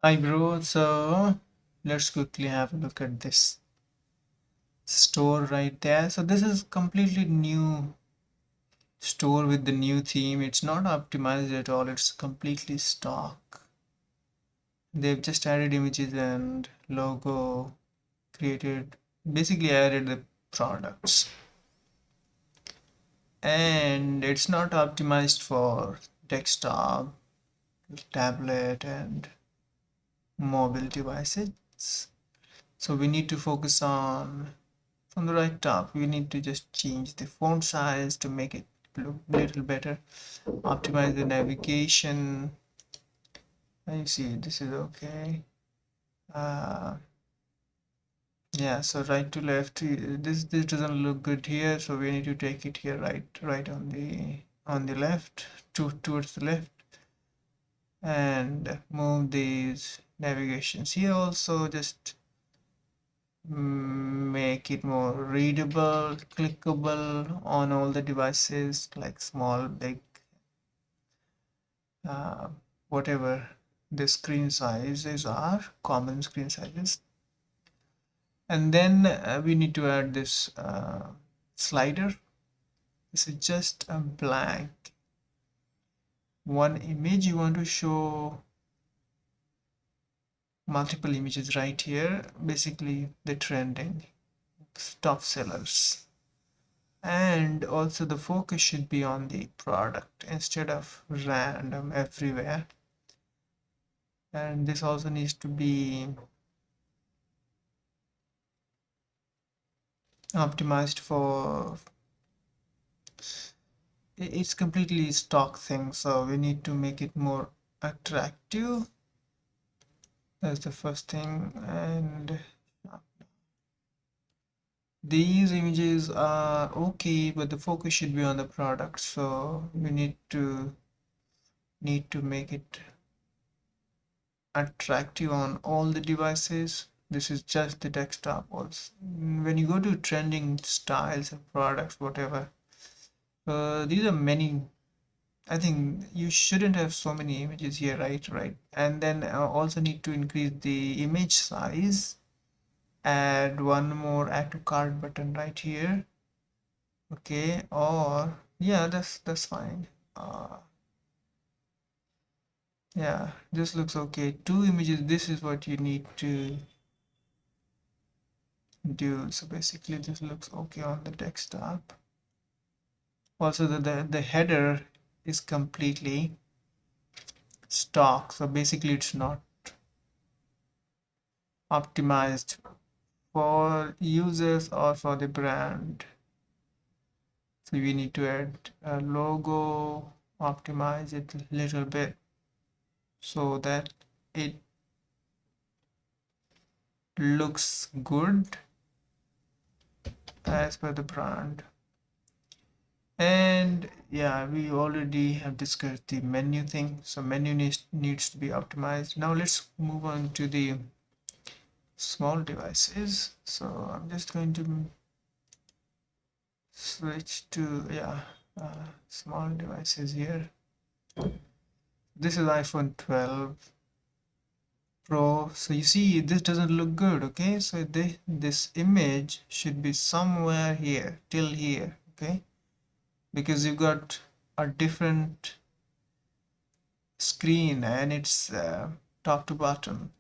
Hi bro, so let's quickly have a look at this store right there. So this is completely new store with the new theme. It's not optimized at all, it's completely stock. They've just added images and logo, created, basically added the products. And it's not optimized for desktop, tablet and mobile devices. So we need to focus on from the right top. We need to just change the font size to make it look a little better. Optimize the navigation. You see this is okay. uh, yeah, so right to left, this doesn't look good here, so we need to take it here, right on the left, towards the left, and move these navigations here also. Just make it more readable, clickable on all the devices, like small, big, uh, whatever the screen sizes are, common screen sizes. And then we need to add this slider. This is just a blank one image. You want to show multiple images right here, basically the trending top sellers. And also the focus should be on the product instead of random everywhere. And this also needs to be optimized for, it's completely stock thing, so we need to make it more attractive. That's the first thing. And these images are okay, but the focus should be on the product, so we need to make it attractive on all the devices. This is just the desktop also. When you go to trending styles and products, whatever, these are many. I think you shouldn't have so many images here, right? And then also need to increase the image size. Add one more add to cart button right here. Okay, or yeah, that's fine. Yeah, this looks okay. Two images. This is what you need to do. So basically, this looks okay on the desktop. Also, the header is completely stock. So basically, it's not optimized for users or for the brand. So we need to add a logo, optimize it a little bit so that it looks good as per the brand. And yeah, we already have discussed the menu thing, so menu needs to be optimized. Now let's move on to the small devices. So I'm just going to switch to small devices here. This is iPhone 12 Pro. So you see this doesn't look good. Okay, so this image should be somewhere here till here. Okay, because you've got a different screen and it's top to bottom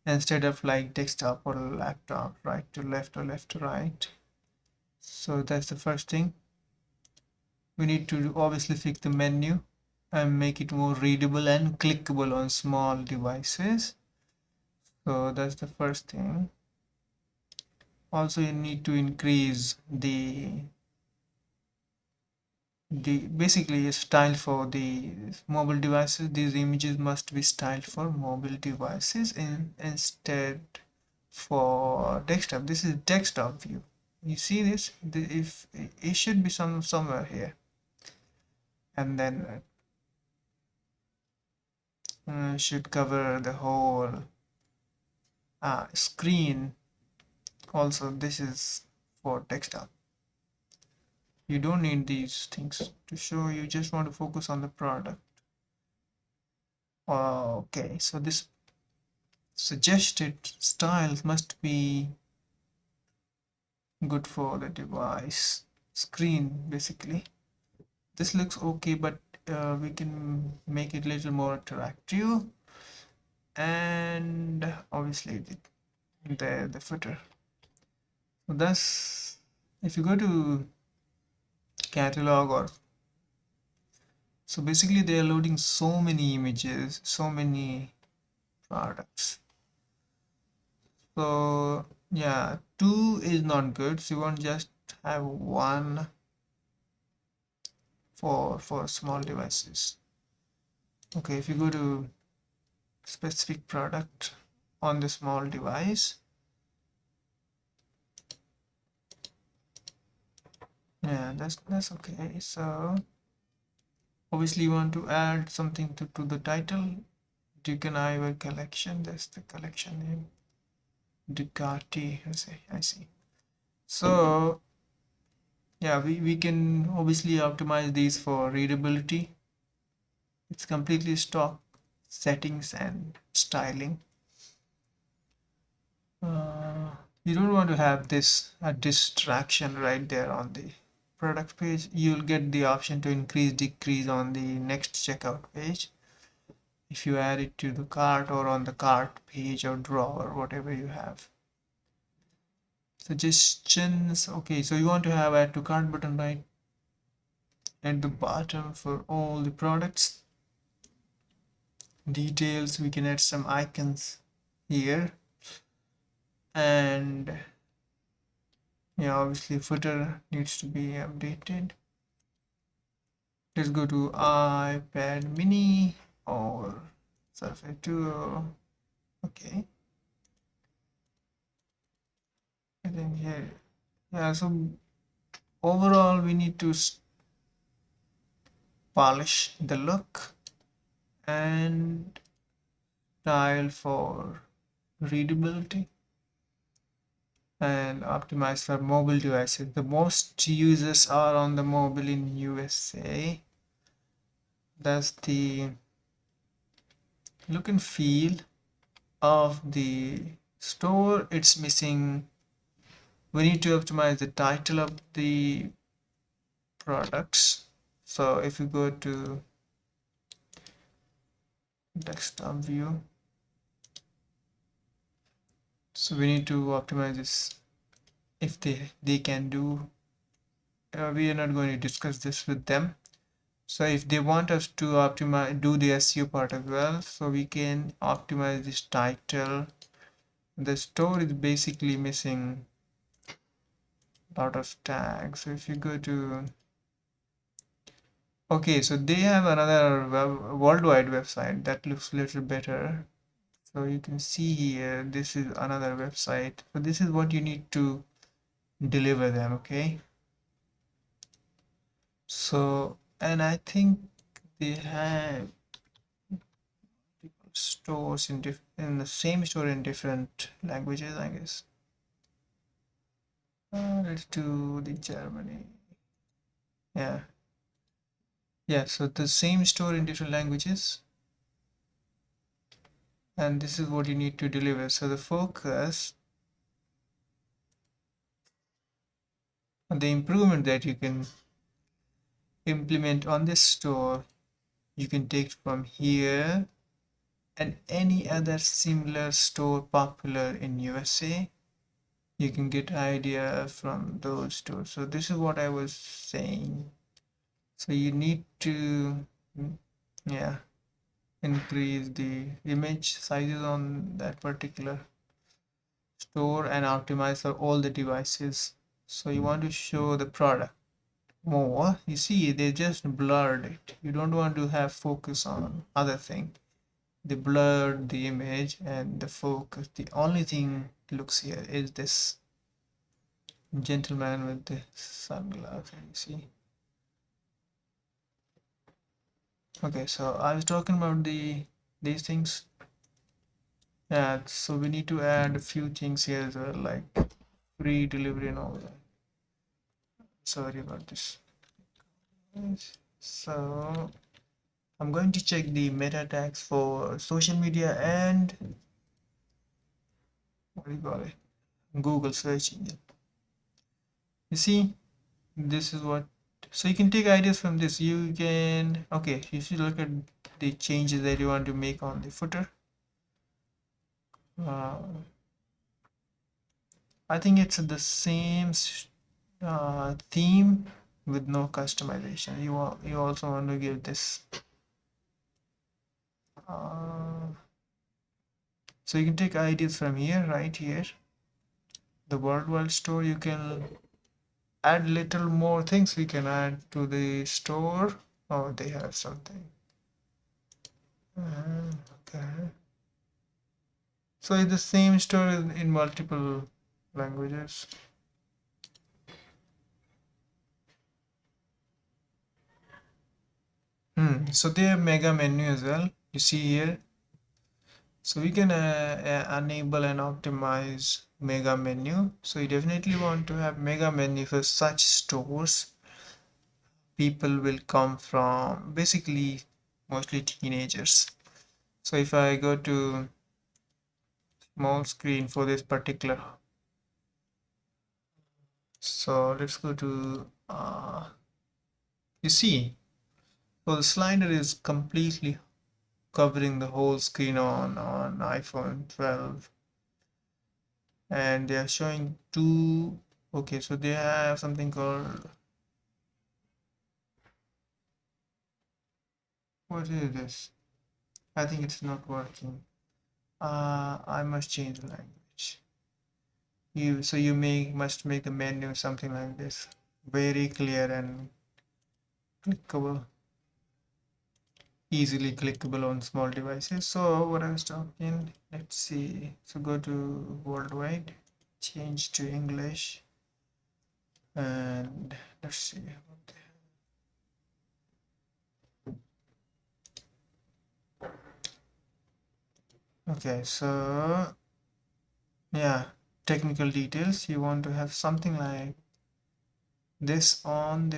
instead of like desktop or laptop, right to left or left to right. So that's the first thing. We need to obviously fix the menu and make it more readable and clickable on small devices. So that's the first thing. Also, you need to increase the basically a style for the mobile devices. These images must be styled for mobile devices instead for desktop. This is desktop view. You see this? If it should be somewhere here, and then should cover the whole screen. Also, this is for desktop. You don't need these things to show. You just want to focus on the product. Okay, so this suggested styles must be good for the device screen. Basically, this looks okay, but we can make it a little more interactive, and obviously the footer. So that's, if you go to catalog, or so basically they are loading so many images, so many products. So yeah, two is not good, so you want just have one for small devices. Okay, if you go to specific product on the small device, yeah, that's okay. So obviously you want to add something to the title. Duke Ivor collection, that's the collection name. Ducati, I see. So yeah, we can obviously optimize these for readability. It's completely stock settings and styling. You don't want to have this a distraction right there on the product page. You'll get the option to increase decrease on the next checkout page if you add it to the cart, or on the cart page or drawer, whatever you have. Suggestions. Okay, so you want to have add to cart button right at the bottom for all the products. Details, we can add some icons here, and yeah, obviously footer needs to be updated. Let's go to iPad mini or Surface Duo. Okay, I think here, yeah, so overall we need to polish the look and style for readability, and optimize for mobile devices. The most users are on the mobile in USA. That's the look and feel of the store. It's missing. We need to optimize the title of the products. So if you go to desktop view, so we need to optimize this. If they can do, we are not going to discuss this with them. So if they want us to optimize, do the SEO part as well, so we can optimize this title. The store is basically missing a lot of tags. So if you go to, okay, so they have another worldwide website that looks a little better. So you can see here, this is another website. So this is what you need to deliver them, okay? So, and I think they have stores in the same store in different languages, I guess. Let's do the Germany. Yeah. Yeah, so the same store in different languages. And this is what you need to deliver. So the focus on the improvement that you can implement on this store, you can take from here and any other similar store popular in USA. You can get idea from those stores. So this is what I was saying. So you need to, yeah, increase the image sizes on that particular store and optimize for all the devices. So you want to show the product more. You see, they just blurred it. You don't want to have focus on other thing. They blurred the image and the focus. The only thing looks here is this gentleman with the sunglasses. You see. Okay, so I was talking about these things. Yeah, so we need to add a few things here as well, like free delivery and all that. Sorry about this. So I'm going to check the meta tags for social media and what do you call it, Google search engine. You see, this is what, so you can take ideas from this. You can, okay, you should look at the changes that you want to make on the footer. uh, I think it's the same theme with no customization. You also want to give this uh, so you can take ideas from here, right here, the worldwide store. You can add little more things we can add to the store. Oh, they have something. Okay, so it's the same store in multiple languages. So they have mega menu as well, you see here. So we can enable and optimize mega menu. So you definitely want to have mega menu for such stores. People will come from basically mostly teenagers. So if I go to small screen for this particular, so let's go to you see, so the slider is completely covering the whole screen on iPhone 12, and they are showing two. Okay, so they have something called, what is this? I think it's not working. I must change the language. You must make the menu something like this, very clear and clickable, easily clickable on small devices. So what I was talking, let's see. So go to worldwide, change to English, and let's see. Okay, so yeah, technical details. You want to have something like this on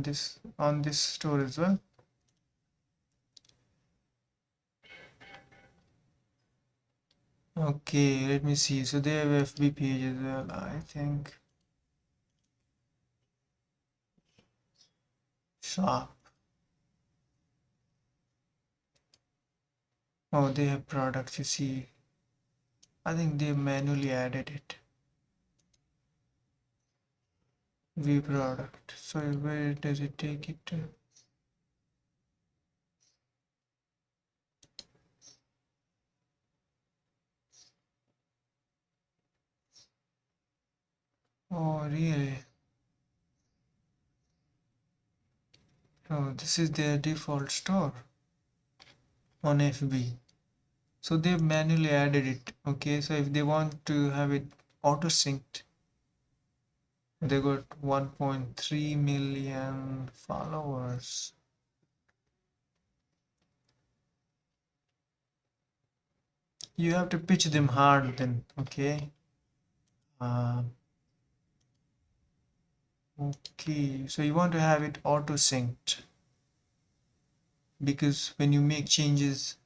this store as well. Okay, let me see. So they have FB page as well, I think. Shop. Oh, they have products, you see. I think they manually added it. View product. So where does it take it to? Oh, really? Oh, this is their default store on FB. So they manually added it. Okay, so if they want to have it auto synced, they got 1.3 million followers. You have to pitch them hard then, okay? Uh, okay, so you want to have it auto synced, because when you make changes,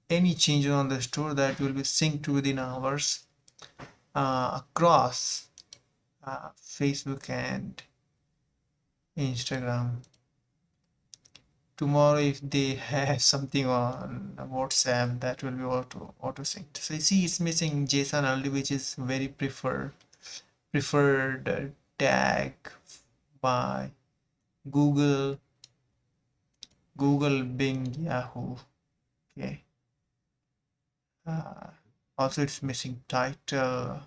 any changes on the store, that will be synced within hours across Facebook and Instagram. Tomorrow, if they have something on WhatsApp, that will be auto synced. So you see, it's missing JSON only, which is very preferred tag by Google, Bing, Yahoo. Okay. Uh, Also, it's missing title.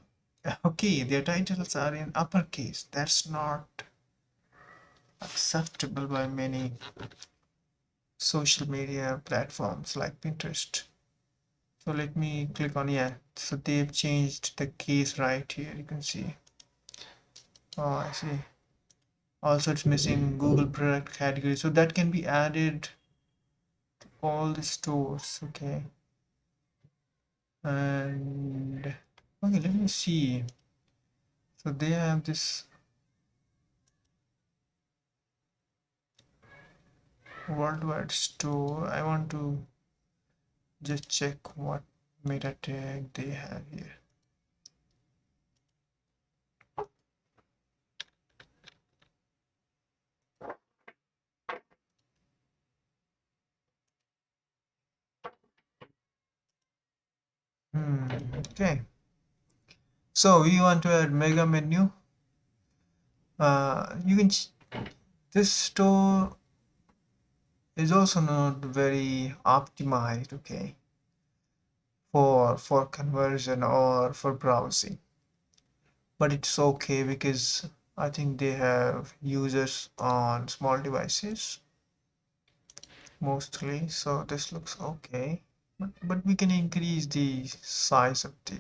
Okay, their titles are in uppercase. That's not acceptable by many social media platforms like Pinterest. So let me click on, yeah. So they've changed the case right here. You can see. Oh, I see. Also, it's missing Google product category. So that can be added to all the stores. Okay. And okay, let me see. So they have this worldwide store. I want to just check what meta tag they have here. Okay, so we want to add mega menu. You can this store is also not very optimized, okay, for conversion or for browsing, but it's okay because I think they have users on small devices mostly, so this looks okay. But we can increase the size of the,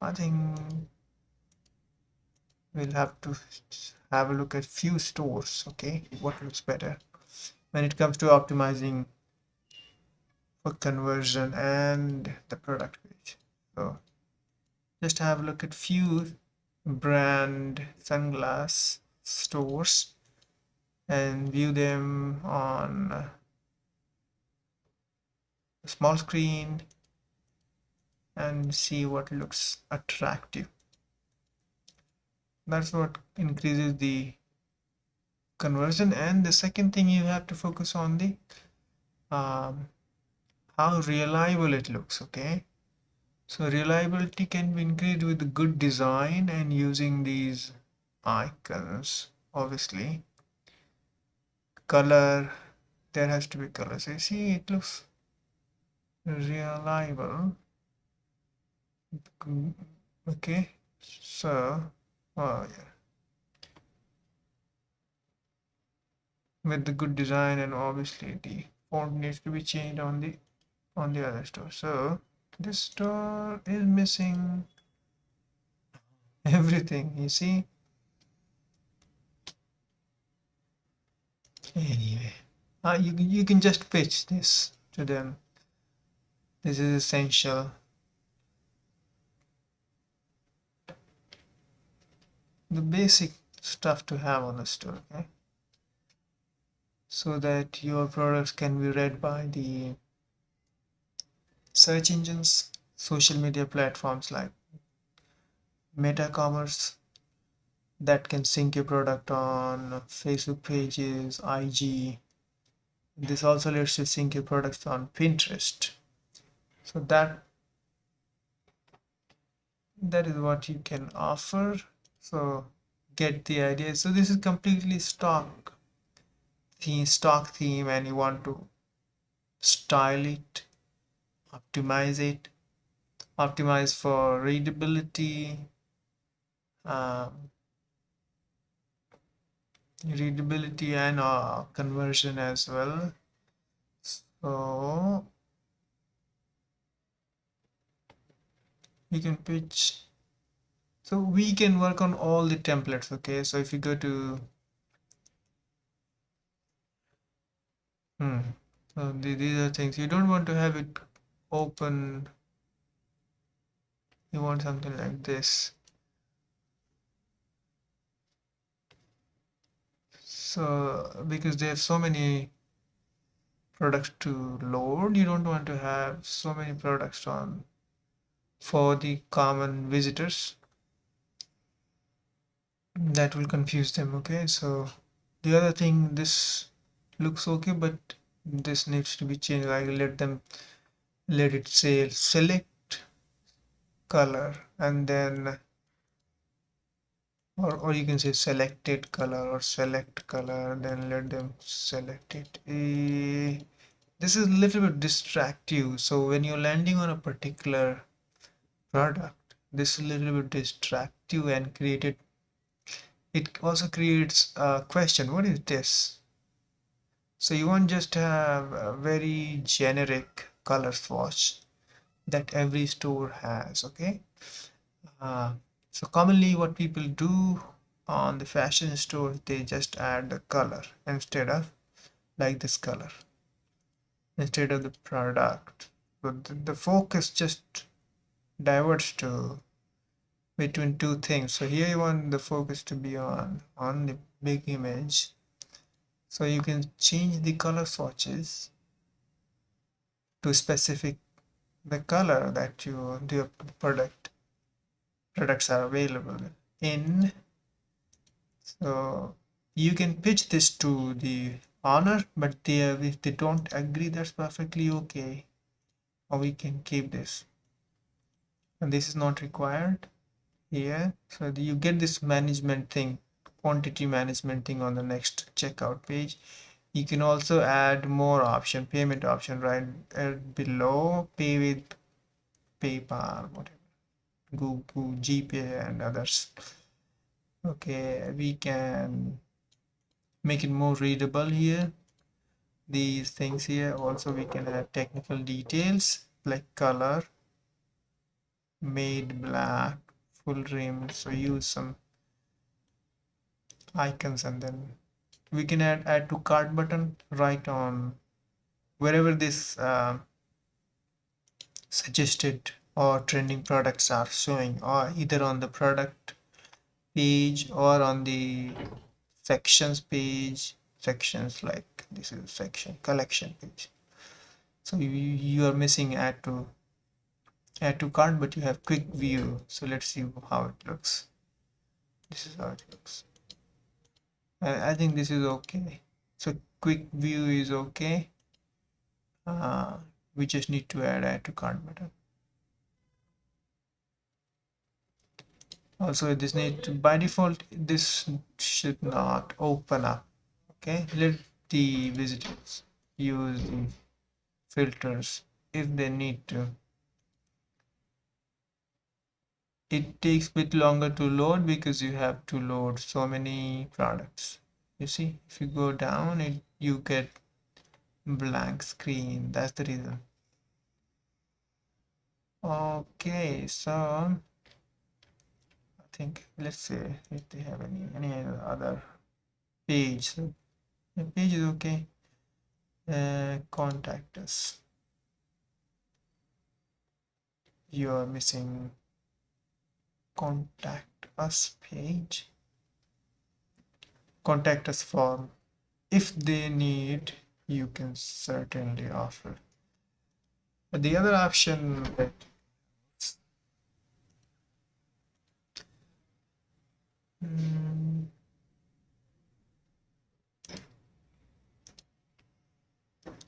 I think we'll have to have a look at few stores, okay, what looks better when it comes to optimizing for conversion and the product page. So just have a look at few brand sunglass stores and view them on a small screen and see what looks attractive. That's what increases the conversion. And the second thing, you have to focus on the um, how reliable it looks, okay. So reliability can be increased with good design and using these icons. Obviously color, there has to be color, so you see it looks reliable. Okay, so yeah, with the good design, and obviously the font needs to be changed on the other store. So this store is missing everything, you see. Anyway, you can just pitch this to them. This is essential. The basic stuff to have on the store, okay? So that your products can be read by the search engines, social media platforms like meta commerce that can sync your product on Facebook pages, IG. This also lets you sync your products on Pinterest. So that is what you can offer. So get the idea. So this is completely stock theme, and you want to style it, optimize for um, readability and conversion as well. So we can pitch. So we can work on all the templates, okay? So if you go to so these are things you don't want to have it open. You want something like this. So because they have so many products to load, you don't want to have so many products on for the common visitors. That will confuse them, okay? So the other thing, this looks okay, but this needs to be changed. I let it say select color, and then or you can say selected color or select color, then let them select it. This is a little bit distractive, so when you're landing on a particular product, this is a little bit distractive and it also creates a question, what is this? So you won't just have a very generic color swatch that every store has, okay? Uh, so commonly what people do on the fashion store, they just add the color instead of like this color instead of the product. But the focus just diverts to between two things. So here you want the focus to be on the big image. So you can change the color swatches to specific the color that your products are available in. So you can pitch this to the owner, but if they don't agree, that's perfectly okay. Or we can keep this. And this is not required here. So you get this management thing, quantity management thing on the next checkout page. You can also add more option, payment option right below, pay with PayPal, whatever, Google, GPay and others. Okay, we can make it more readable here. These things here. Also we can add technical details like color, made black, full rim. So use some icons, and then we can add to cart button right on wherever this suggested or trending products are showing, or either on the product page or on the sections page. Sections, like this is section collection page. So you are missing add to cart, but you have quick view. So let's see how it looks. This is how it looks. I think this is okay. So quick view is okay. We just need to add to cart button. Also this need to, by default this should not open up. Okay, let the visitors use the filters if they need to. It takes a bit longer to load because you have to load so many products. You see, if you go down, you get blank screen. That's the reason. Okay, so I think let's see if they have any other page. So the page is okay. Contact us. You are missing contact us page. Contact us form. If they need, you can certainly offer. But the other option that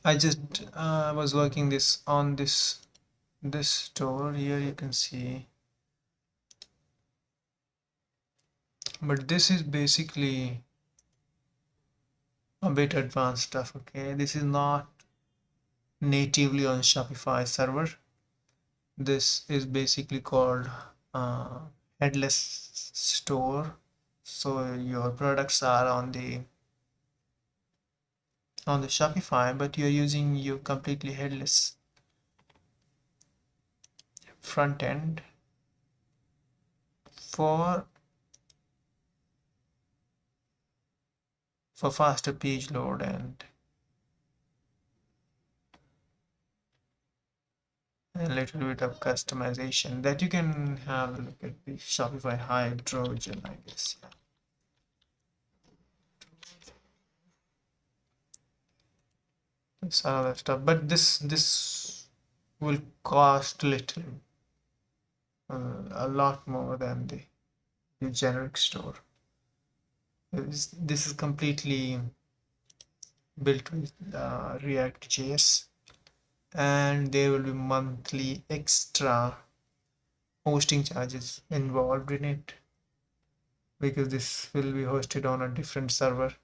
I just was working this on this store here, you can see, but this is basically a bit advanced stuff. Okay, this is not natively on Shopify server. This is basically called headless store. So your products are on the Shopify, but you're using your completely headless front end for faster page load and a little bit of customization that you can have a look at the Shopify Hydrogen, I guess. Yeah. This other stuff, but this will cost little, a lot more than the generic store. This is completely built with React.js, and there will be monthly extra hosting charges involved in it because this will be hosted on a different server.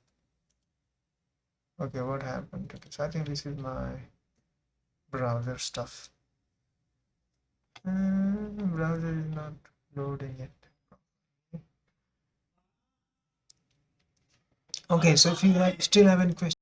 Okay, what happened to this? I think this is my browser stuff. Browser is not loading it. Okay, so if you still have any questions,